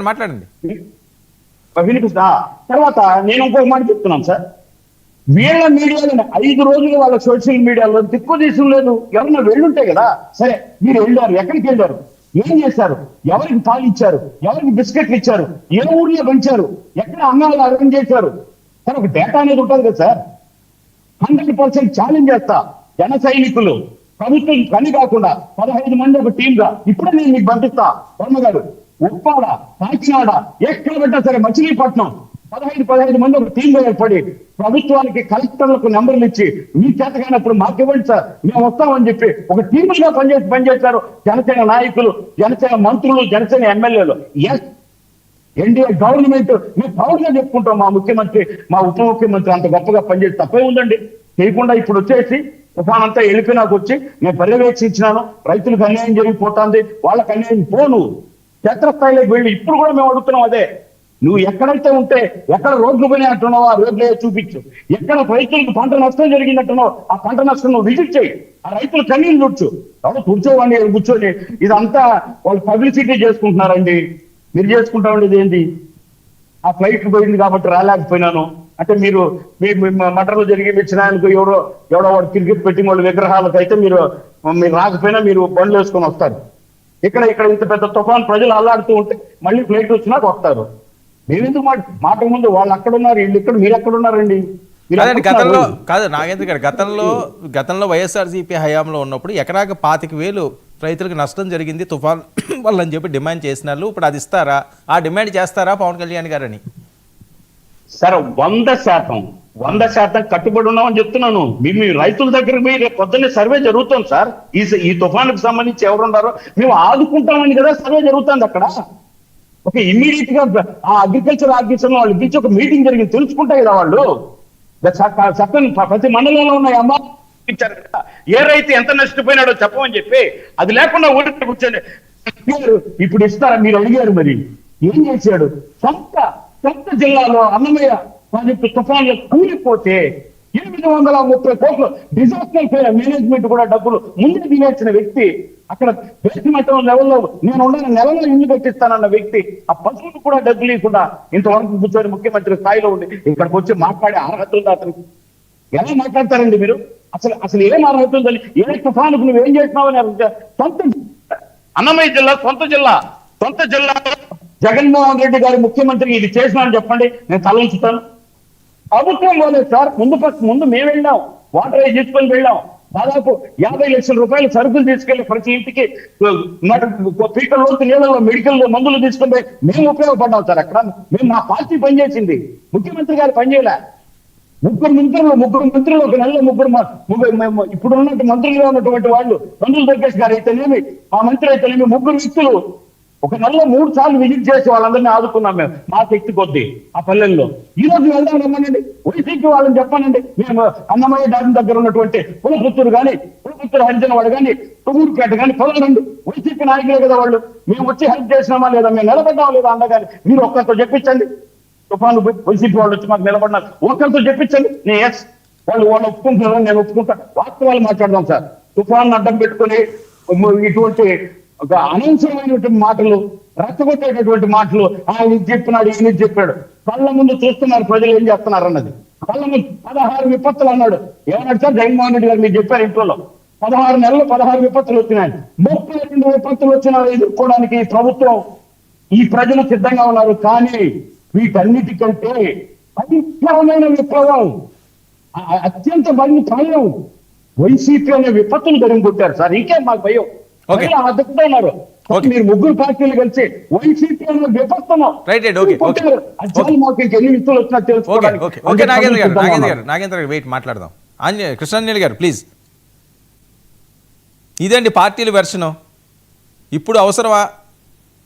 మాట్లాడండి. వినిపిస్తా. తర్వాత నేను ఇంకొక మాట చెప్తున్నాను సార్. వీళ్ళ మీడియాలో 5 రోజులు వాళ్ళ సోషల్ మీడియాలో దిక్కు తీసిన లేదు. ఎవరన్నా వెళ్ళుంటాయి కదా. సరే, మీరు వెళ్ళారు, ఎక్కడికి వెళ్ళారు, ఏం చేశారు, ఎవరికి పాలు ఇచ్చారు, ఎవరికి బిస్కెట్లు ఇచ్చారు, ఏ ఊర్లో పెంచారు, ఎక్కడ అన్నాలు అరేంజ్ చేశారు సార్, ఒక డేటా అనేది ఉంటుంది కదా సార్. 100% ఛాలెంజ్ చేస్తా. జన సైనికులు ప్రభుత్వం పని కాకుండా 15 మంది ఒక టీమ్ గా ఇప్పుడే నేను మీకు పంపిస్తా. వర్మ గారు, ఉప్పాడ, కాకినాడ, ఎక్కడ పెట్టా సరే, మచిలీపట్నం 15 మంది ఒక టీమ్ గా ఏర్పడి ప్రభుత్వానికి కలెక్టర్లకు నెంబర్లు ఇచ్చి మీ చేతకానప్పుడు మాకు ఇవ్వండి సార్, మేము వస్తామని చెప్పి ఒక టీములుగా పనిచేశారు జనసేన నాయకులు, జనసేన మంత్రులు, జనసేన ఎమ్మెల్యేలు. ఎస్, ఎన్డీఏ గవర్నమెంట్ మేము ప్రౌడ్గా చెప్పుకుంటాం. మా ముఖ్యమంత్రి, మా ఉప ముఖ్యమంత్రి అంత గొప్పగా పనిచేసి తప్పే ఉందండి. చేయకుండా ఇప్పుడు వచ్చేసి తుఫాన్ అంతా వెళ్ళిపోయినాకు వచ్చి నేను పర్యవేక్షించినాను, రైతులకు అన్యాయం జరిగిపోతుంది, వాళ్ళకి అన్యాయం పోను క్షేత్రస్థాయిలోకి వెళ్ళి ఇప్పుడు కూడా మేము అడుగుతున్నాం అదే. నువ్వు ఎక్కడైతే ఉంటే, ఎక్కడ రోడ్లు పోయినా అంటున్నావు ఆ రోడ్లే చూపించు, ఎక్కడ రైతులకు పంట నష్టం జరిగినట్టున్నావు ఆ పంట నష్టం నువ్వు విజిట్ చేయి, ఆ రైతులు కన్నీళ్ళు తుడుచు. కాబట్టి కూర్చోవండి, కూర్చొని ఇదంతా వాళ్ళు పబ్లిసిటీ చేసుకుంటున్నారండి. మీరు చేసుకుంటా ఉండేది ఏంటి? ఆ ఫ్లైట్ పోయింది కాబట్టి రాలేకపోయినాను అంటే మీరు మటర్లు జరిగి మీ చిన్నాయనకు ఎవడో వాడు క్రికెట్ పెట్టిన వాళ్ళు విగ్రహాలకు అయితే మీరు రాకపోయినా మీరు బండ్లు వేసుకొని వస్తారు. ఇక్కడ ఇంత పెద్ద తుఫాన్ ప్రజలు అల్లాడుతూ ఉంటే మళ్ళీ ఫ్లైట్ వచ్చినాక వస్తారు. మేమెందుకు మాట ముందు వాళ్ళు అక్కడ ఉన్నారు, వీళ్ళు ఇక్కడ, మీరు ఎక్కడ ఉన్నారండి? గతంలో కాదు నాగేంద్ర గారు, గతంలో వైఎస్ఆర్సీపీ హయాంలో ఉన్నప్పుడు ఎకరాకి 25,000 రైతులకు నష్టం జరిగింది తుఫాన్ వల్ల అని చెప్పి డిమాండ్ చేసినారు. ఇప్పుడు అది ఇస్తారా? ఆ డిమాండ్ చేస్తారా పవన్ కళ్యాణ్ గారని? సరే, 100% కట్టుబడి ఉన్నామని చెప్తున్నాను. మీ రైతుల దగ్గర రేపు పొద్దున్నే సర్వే జరుగుతుంది సార్. ఈ తుఫానుకు సంబంధించి ఎవరున్నారో మేము ఆదుకుంటామని కదా సర్వే జరుగుతుంది అక్కడ. ఒక ఇమ్మీడియట్ గా ఆ అగ్రికల్చర్ ఆఫీసర్ వాళ్ళు పిలిచి ఒక మీటింగ్ జరిగింది, తెలుసుకుంటాయి కదా వాళ్ళు. చక్కని ప్రతి మండలంలో ఉన్నాయి అమ్మా ఇచ్చారు కదా, ఏ రైతు ఎంత నష్టపోయినాడో చెప్పమని చెప్పి. అది లేకుండా ఊరికి కూర్చొని ఇప్పుడు ఇస్తారా మీరు అడిగారు, మరి ఏం చేశాడు? సొంత జిల్లాలో అన్నమయ్య ప్రాజెక్టు తుఫాన్లో కూలిపోతే 830 కోట్లు డిజాస్టర్ మేనేజ్మెంట్ కూడా డబ్బులు ముందే తినేసిన వ్యక్తి, అక్కడ బేస్మెంట్ లెవెల్లో నేను ఉన్న నెలలో ఇల్లు కట్టిస్తానన్న వ్యక్తి, ఆ పశువులు కూడా డబ్బులు లేకుండా ఇంతవరకు కూర్చొని ముఖ్యమంత్రి స్థాయిలో ఉండి ఇక్కడికి వచ్చి మాట్లాడే అర్హత ఉంది అతనికి? ఎలా మాట్లాడతారండి మీరు? అసలు ఏం అర్హత ఉందని? ఏ తుఫానుకు నువ్వేం చేసినావని సొంత అన్నమయ్య జిల్లా సొంత జిల్లా జగన్మోహన్ రెడ్డి గారి ముఖ్యమంత్రి ఇది చేసినా అని చెప్పండి, నేను తలంచుతాను. ప్రభుత్వం పోలేదు సార్. ముందు మేము వెళ్ళాం, వాటర్ తీసుకొని వెళ్ళాం. దాదాపు 50 లక్షల రూపాయలు సరుకులు తీసుకెళ్లి ప్రతి ఇంటికి పీకల లోతు నీళ్ళలో మెడికల్ మందులు తీసుకుని మేము ఉపయోగపడ్డాం సార్. అక్కడ మేము మా పార్టీ పనిచేసింది, ముఖ్యమంత్రి గారు పనిచేయలే. ముగ్గురు మంత్రులు ఒక నెలలో ముగ్గురు ఇప్పుడు ఉన్నట్టు మంత్రులుగా ఉన్నటువంటి వాళ్ళు, మంత్రులు దుర్గేష్ గారు అయితేనేమి, ఆ మంత్రి అయితేనేమి, ముగ్గురు వ్యక్తులు ఒక నెలలో 3 సార్లు విజిట్ చేసి వాళ్ళందరినీ ఆదుకున్నాం మేము మా శక్తి కొద్ది ఆ పల్లెల్లో. ఈ రోజు వెళ్దాం రమ్మనండి, వైసీపీ వాళ్ళని చెప్పానండి. మేము అన్నమయ్య డ్యామ్ దగ్గర ఉన్నటువంటి పులపుత్తూరు హరిజనవాడ కానీ తుగూరుపేట కానీ పొలరండి, వైసీపీ నాయకులే కదా వాళ్ళు. మేము వచ్చి హెల్ప్ చేసినామా లేదా, మేము నిలబడ్డామా లేదా అండగాని మీరు ఒక్కరితో చెప్పించండి. తుఫాను వైసీపీ వాళ్ళు వచ్చి మాకు నిలబడినారు, ఒక్కరితో చెప్పించండి. వాళ్ళు ఒప్పుకుంటున్నారు, నేను ఒప్పుకుంటా. వాస్తవాలు మాట్లాడదాం సార్. తుఫాను అడ్డం పెట్టుకుని ఇటువంటి ఒక అనవసరమైనటువంటి మాటలు, రెచ్చగొట్టేటటువంటి మాటలు, ఆయన చెప్పినాడు ఈయన చెప్పాడు, కళ్ళ ముందు చూస్తున్నారు ప్రజలు ఏం చేస్తున్నారు అన్నది. కళ్ళ ముందు 16 విపత్తులు అన్నాడు. ఏమన్నాడు సార్ జగన్మోహన్ రెడ్డి గారు? మీరు చెప్పారు ఇంట్లో 16 నెలలు 16 విపత్తులు వచ్చినాయి. 32 విపత్తులు వచ్చినా ఎదుర్కోవడానికి ప్రభుత్వం, ఈ ప్రజలు సిద్ధంగా ఉన్నారు. కానీ వీటన్నిటికంటే పవిత్రమైన విప్లవం, అత్యంత భయం వైసీపీ అనే విపత్తులు జరిగిపోతారు సార్. ఇంకేం మాకు భయం? అదుకుతున్నారు మీరు ముగ్గురు పార్టీలు కలిసి వైసీపీ అనే విపత్తును ఎన్ని విత్తులు వచ్చినా తెలుసుకోవడానికి. నాగేంద్ర గారు వెయిట్ మాట్లాడదాం. కృష్ణాంజలి గారు ప్లీజ్. ఇదండి పార్టీల వెర్షను. ఇప్పుడు అవసరమా